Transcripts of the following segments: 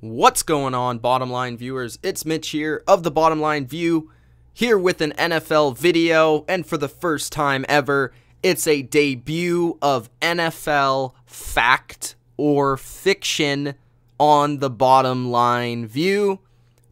What's going on, Bottom Line viewers? It's Mitch here of the Bottom Line View, here with an NFL video, and for the first time ever, it's a debut of NFL fact or fiction on the Bottom Line View.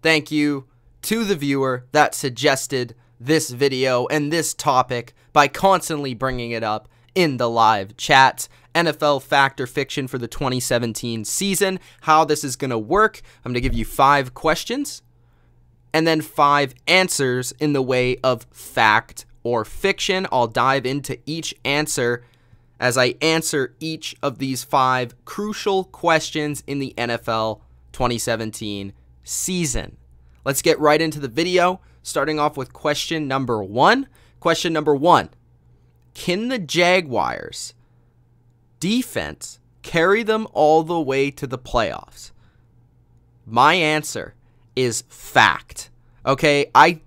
Thank you to the viewer that suggested this video and this topic by constantly bringing it up in the live chats. NFL fact or fiction for the 2017 season. How this is going to work: I'm going to give you 5 questions and then 5 answers in the way of fact or fiction. I'll dive into each answer as I answer each of these 5 crucial questions in the NFL 2017 season. Let's get right into the video, starting off with question number 1. Question number 1. Can the Jaguars defense carry them all the way to the playoffs? My answer is fact. Okay, I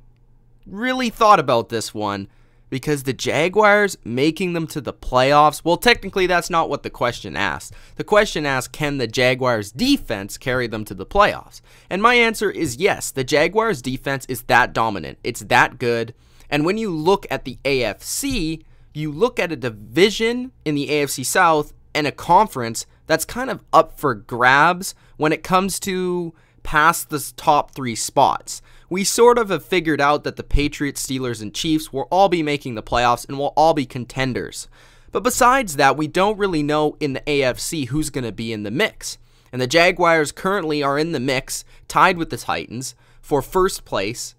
really thought about this one because the Jaguars making them to the playoffs, well, technically that's not what the question asked. The question asked, can the Jaguars defense carry them to the playoffs? And my answer is yes. The Jaguars defense is that dominant. It's that good. And when you look at the AFC, you look at a division in the AFC South and a conference that's kind of up for grabs when it comes to past the top 3 spots. We sort of have figured out that the Patriots, Steelers, and Chiefs will all be making the playoffs and will all be contenders. But besides that, we don't really know in the AFC who's going to be in the mix. And the Jaguars currently are in the mix, tied with the Titans, for first place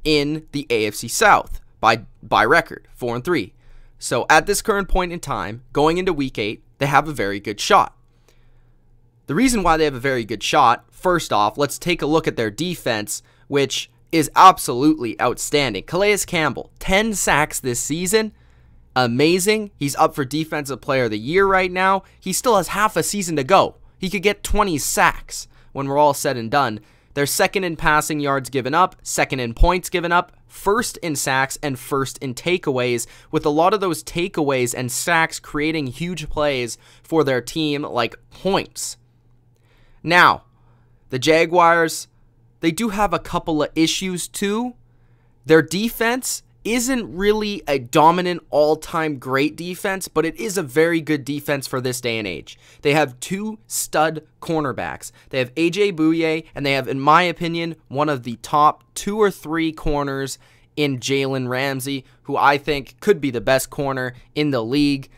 in the AFC South by record, 4-3. So at this current point in time, going into week 8, they have a very good shot. The reason why they have a very good shot, first off, let's take a look at their defense, which is absolutely outstanding. Calais Campbell, 10 sacks this season. Amazing. He's up for Defensive Player of the Year right now. He still has half a season to go. He could get 20 sacks when we're all said and done. They're second in passing yards given up, second in points given up, first in sacks, and first in takeaways, with a lot of those takeaways and sacks creating huge plays for their team like points. Now, the Jaguars, they do have a couple of issues too. Their defense isn't really a dominant all-time great defense, but it is a very good defense for this day and age. They have 2 stud cornerbacks. They have A.J. Bouye, and they have, in my opinion, one of the top 2 or 3 corners in Jalen Ramsey, who I think could be the best corner in the league.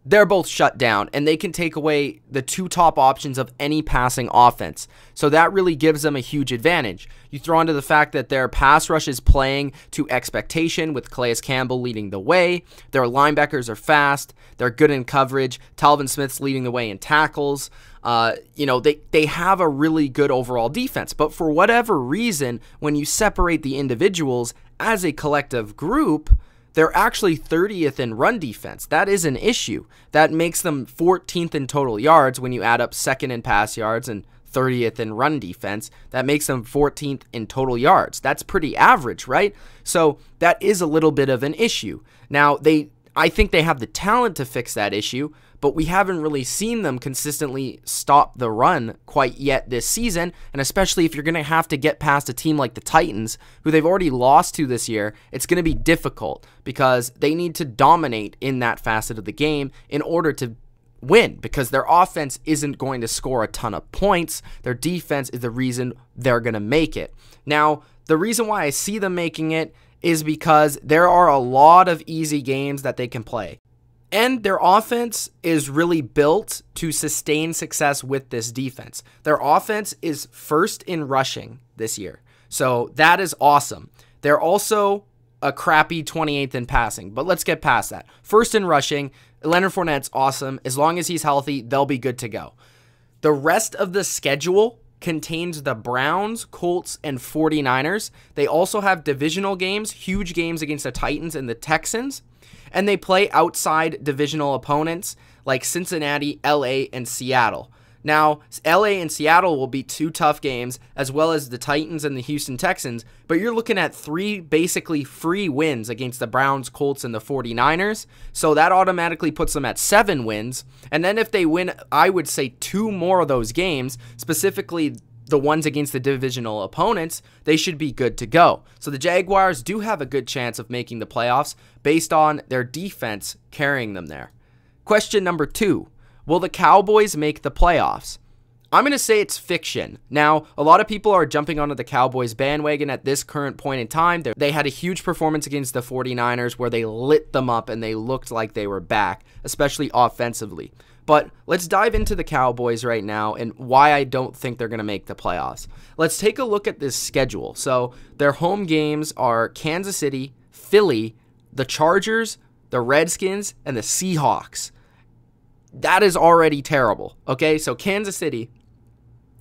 They're both shut down, and they can take away the 2 top options of any passing offense. So that really gives them a huge advantage. You throw into the fact that their pass rush is playing to expectation with Calais Campbell leading the way. Their linebackers are fast. They're good in coverage. Talvin Smith's leading the way in tackles. They have a really good overall defense. But for whatever reason, when you separate the individuals as a collective group, they're actually 30th in run defense. That is an issue. That makes them 14th in total yards when you add up 2nd in pass yards and 30th in run defense. That makes them 14th in total yards. That's pretty average, right? So that is a little bit of an issue. Now, I think they have the talent to fix that issue, but we haven't really seen them consistently stop the run quite yet this season, and especially if you're going to have to get past a team like the Titans, who they've already lost to this year, it's going to be difficult because they need to dominate in that facet of the game in order to win, because their offense isn't going to score a ton of points. Their defense is the reason they're going to make it. Now, the reason why I see them making it is because there are a lot of easy games that they can play. And their offense is really built to sustain success with this defense. Their offense is first in rushing this year. So that is awesome. They're also a crappy 28th in passing, but let's get past that. First in rushing, Leonard Fournette's awesome. As long as he's healthy, they'll be good to go. The rest of the schedule contains the Browns, Colts, and 49ers. They also have divisional games, huge games against the Titans and the Texans. And they play outside divisional opponents like Cincinnati, LA, and Seattle. Now, LA and Seattle will be two tough games, as well as the Titans and the Houston Texans, but you're looking at three basically free wins against the Browns, Colts, and the 49ers, so that automatically puts them at 7 wins, and then if they win, I would say 2 more of those games, specifically the ones against the divisional opponents, they should be good to go. So the Jaguars do have a good chance of making the playoffs based on their defense carrying them there. Question number 2. Will the Cowboys make the playoffs? I'm going to say it's fiction. Now, a lot of people are jumping onto the Cowboys bandwagon at this current point in time. They had a huge performance against the 49ers where they lit them up and they looked like they were back, especially offensively. But let's dive into the Cowboys right now and why I don't think they're going to make the playoffs. Let's take a look at this schedule. So their home games are Kansas City, Philly, the Chargers, the Redskins, and the Seahawks. That is already terrible, okay? So Kansas City,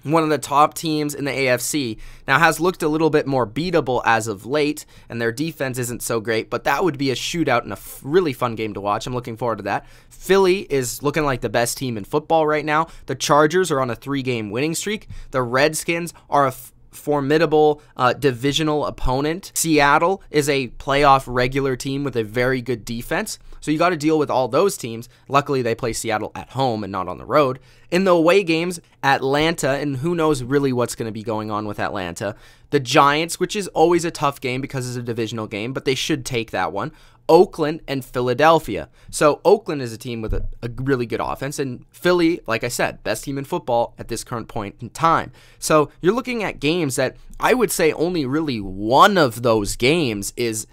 one of the top teams in the AFC, now has looked a little bit more beatable as of late, and their defense isn't so great, but that would be a shootout and a really fun game to watch. I'm looking forward to that. Philly is looking like the best team in football right now. The Chargers are on a 3-game winning streak. The Redskins are a formidable divisional opponent. Seattle is a playoff regular team with a very good defense. So you got to deal with all those teams. Luckily, they play Seattle at home and not on the road. In the away games, Atlanta, and who knows really what's going to be going on with Atlanta. The Giants, which is always a tough game because it's a divisional game, but they should take that one. Oakland and Philadelphia. So Oakland is a team with a really good offense, and Philly, like I said, best team in football at this current point in time. So you're looking at games that I would say only really one of those games is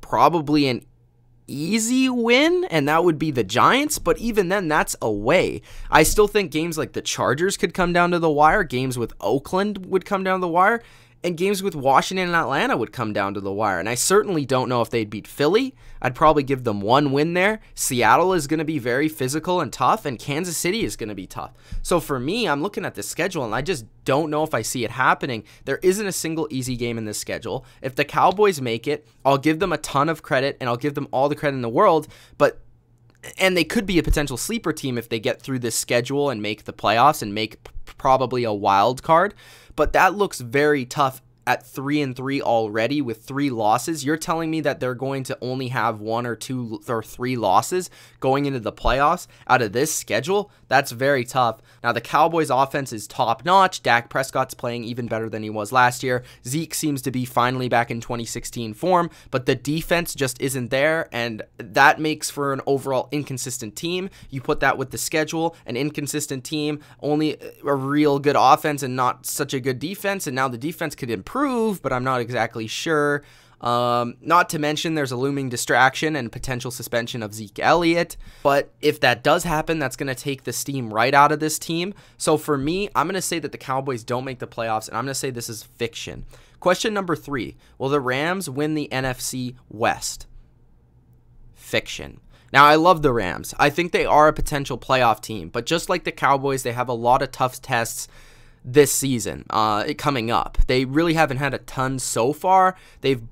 probably an easy win, and that would be the Giants, but even then, that's away. I still think games like the Chargers could come down to the wire, games with Oakland would come down to the wire, and games with Washington and Atlanta would come down to the wire. And I certainly don't know if they'd beat Philly. I'd probably give them one win there. Seattle is going to be very physical and tough, and Kansas City is going to be tough. So for me, I'm looking at the schedule, and I just don't know if I see it happening. There isn't a single easy game in this schedule. If the Cowboys make it, I'll give them a ton of credit, and I'll give them all the credit in the world, and they could be a potential sleeper team if they get through this schedule and make the playoffs and make probably a wild card. But that looks very tough at 3-3 already with 3 losses. You're telling me that they're going to only have 1 or 2 or 3 losses going into the playoffs out of this schedule? That's very tough. Now, the Cowboys offense is top-notch. Dak Prescott's playing even better than he was last year. Zeke seems to be finally back in 2016 form, but the defense just isn't there, and that makes for an overall inconsistent team. You put that with the schedule, an inconsistent team, only a real good offense and not such a good defense, and now the defense could improve, but I'm not exactly sure. Not to mention there's a looming distraction and potential suspension of Zeke Elliott. But if that does happen, that's going to take the steam right out of this team. So for me, I'm going to say that the Cowboys don't make the playoffs, and I'm going to say this is fiction. Question number 3. Will the Rams win the NFC West? Fiction. Now, I love the Rams. I think they are a potential playoff team, but just like the Cowboys, they have a lot of tough tests this season coming up. They really haven't had a ton so far. They've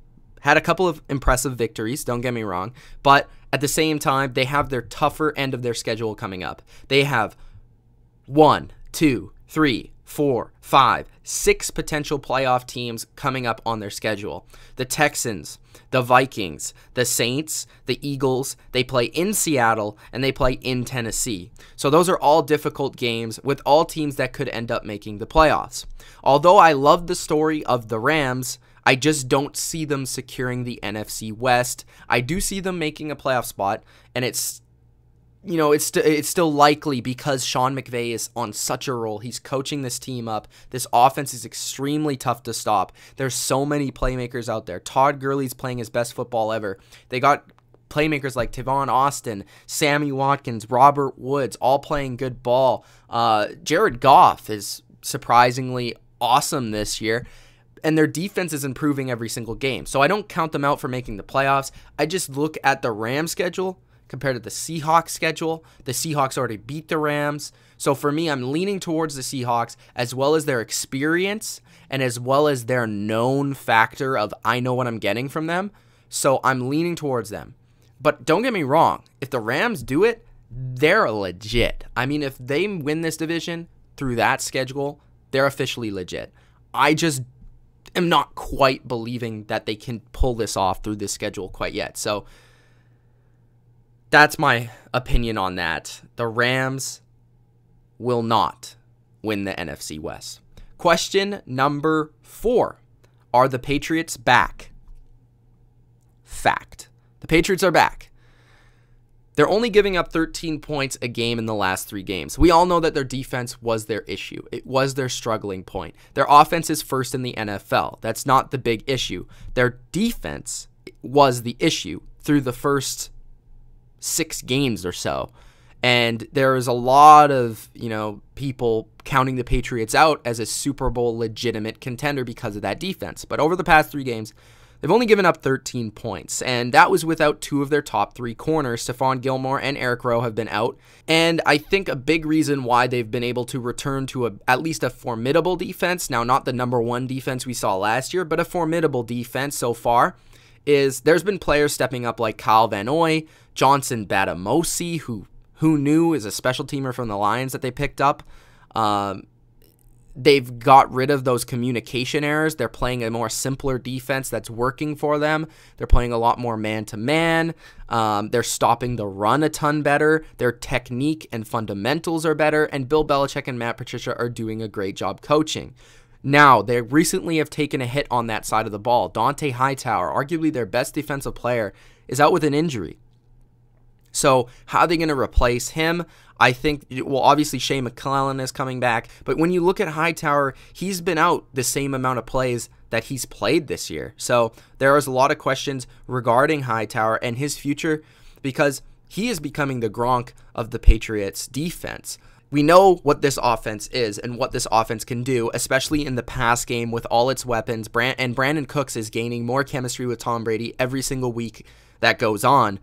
had a couple of impressive victories, don't get me wrong, but at the same time, they have their tougher end of their schedule coming up. They have 1, 2, 3, 4, 5, 6 potential playoff teams coming up on their schedule. The Texans, the Vikings, the Saints, the Eagles, they play in Seattle, and they play in Tennessee. So those are all difficult games with all teams that could end up making the playoffs. Although I love the story of the Rams, I just don't see them securing the NFC West. I do see them making a playoff spot, and it's still likely because Sean McVay is on such a roll. He's coaching this team up. This offense is extremely tough to stop. There's so many playmakers out there. Todd Gurley's playing his best football ever. They got playmakers like Tavon Austin, Sammy Watkins, Robert Woods, all playing good ball. Jared Goff is surprisingly awesome this year, and their defense is improving every single game. So I don't count them out for making the playoffs. I just look at the Rams schedule compared to the Seahawks schedule. The Seahawks already beat the Rams. So for me, I'm leaning towards the Seahawks, as well as their experience and as well as their known factor of I know what I'm getting from them. So I'm leaning towards them. But don't get me wrong. If the Rams do it, they're legit. I mean, if they win this division, through that schedule, they're officially legit. I just am not quite believing that they can pull this off through this schedule quite yet. So that's my opinion on that. The Rams will not win the NFC West. Question number 4. Are the Patriots back? Fact. The Patriots are back. They're only giving up 13 points a game in the last 3 games. We all know that their defense was their issue. It was their struggling point. Their offense is first in the NFL. That's not the big issue. Their defense was the issue through the first 6 games or so. And there is a lot of, people counting the Patriots out as a Super Bowl legitimate contender because of that defense. But over the past 3 games, they've only given up 13 points, and that was without 2 of their top 3 corners. Stephon Gilmore and Eric Rowe have been out, and I think a big reason why they've been able to return to at least a formidable defense, now not the number 1 defense we saw last year, but a formidable defense so far, is there's been players stepping up like Kyle Van Noy, Johnson Batamosi, who knew is a special teamer from the Lions that they picked up. They've got rid of those communication errors. They're playing a more simpler defense that's working for them. They're playing a lot more man-to-man. They're stopping the run a ton better. Their technique and fundamentals are better. And Bill Belichick and Matt Patricia are doing a great job coaching. Now, they recently have taken a hit on that side of the ball. Dante Hightower, arguably their best defensive player, is out with an injury. So how are they going to replace him? I think, obviously Shea McClellan is coming back, but when you look at Hightower, he's been out the same amount of plays that he's played this year. So there is a lot of questions regarding Hightower and his future because he is becoming the Gronk of the Patriots defense. We know what this offense is and what this offense can do, especially in the pass game with all its weapons. And Brandon Cooks is gaining more chemistry with Tom Brady every single week that goes on.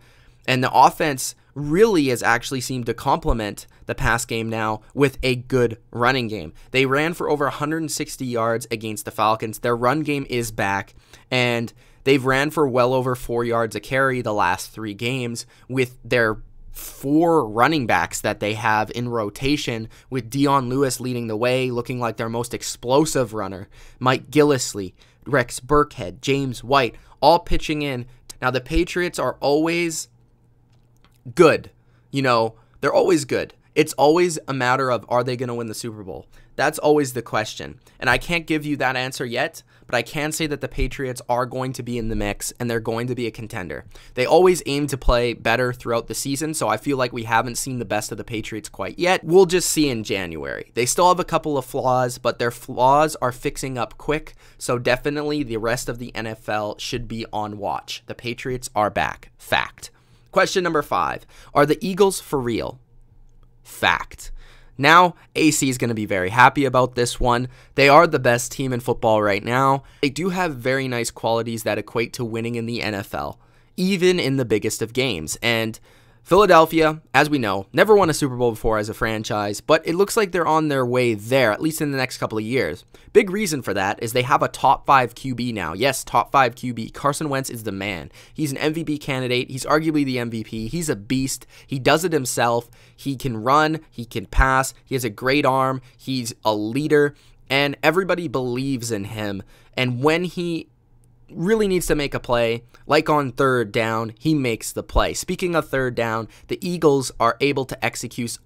And the offense really has actually seemed to complement the pass game now with a good running game. They ran for over 160 yards against the Falcons. Their run game is back, and they've ran for well over 4 yards a carry the last 3 games with their 4 running backs that they have in rotation, with Dion Lewis leading the way, looking like their most explosive runner. Mike Gillislee, Rex Burkhead, James White, all pitching in. Now, the Patriots are always good. They're always good. It's always a matter of, are they going to win the Super Bowl? That's always the question. And I can't give you that answer yet, but I can say that the Patriots are going to be in the mix and they're going to be a contender. They always aim to play better throughout the season, so I feel like we haven't seen the best of the Patriots quite yet. We'll just see in January. They still have a couple of flaws, but their flaws are fixing up quick, so definitely the rest of the NFL should be on watch. The Patriots are back. Fact. Question number 5. Are the Eagles for real? Fact. Now, AC is going to be very happy about this one. They are the best team in football right now. They do have very nice qualities that equate to winning in the NFL, even in the biggest of games. And Philadelphia, as we know, never won a Super Bowl before as a franchise, but it looks like they're on their way there, at least in the next couple of years. Big reason for that is they have a top 5 QB now. Yes, top 5 QB. Carson Wentz is the man. He's an MVP candidate. He's arguably the MVP. He's a beast. He does it himself. He can run. He can pass. He has a great arm. He's a leader, and everybody believes in him. And when he really needs to make a play, like on 3rd down, he makes the play. Speaking of 3rd down, the Eagles are able to execute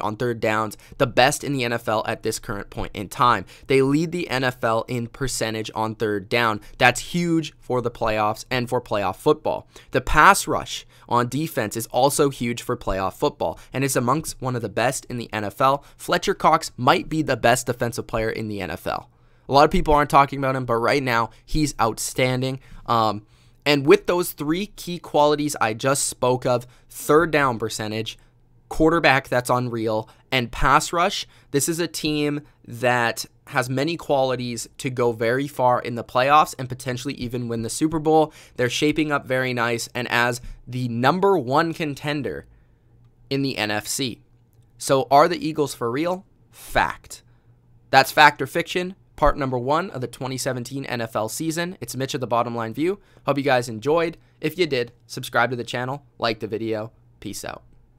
on 3rd downs, the best in the NFL at this current point in time. They lead the NFL in percentage on 3rd down. That's huge for the playoffs and for playoff football. The pass rush on defense is also huge for playoff football, and is amongst one of the best in the NFL. Fletcher Cox might be the best defensive player in the NFL. A lot of people aren't talking about him, but right now he's outstanding. And with those 3 key qualities I just spoke of, 3rd down percentage, quarterback that's unreal, and pass rush, this is a team that has many qualities to go very far in the playoffs and potentially even win the Super Bowl. They're shaping up very nice and as the number 1 contender in the NFC. So are the Eagles for real? Fact. That's Fact or Fiction, part number 1 of the 2017 NFL season. It's Mitch of the Bottom Line View. Hope you guys enjoyed. If you did, subscribe to the channel, like the video. Peace out.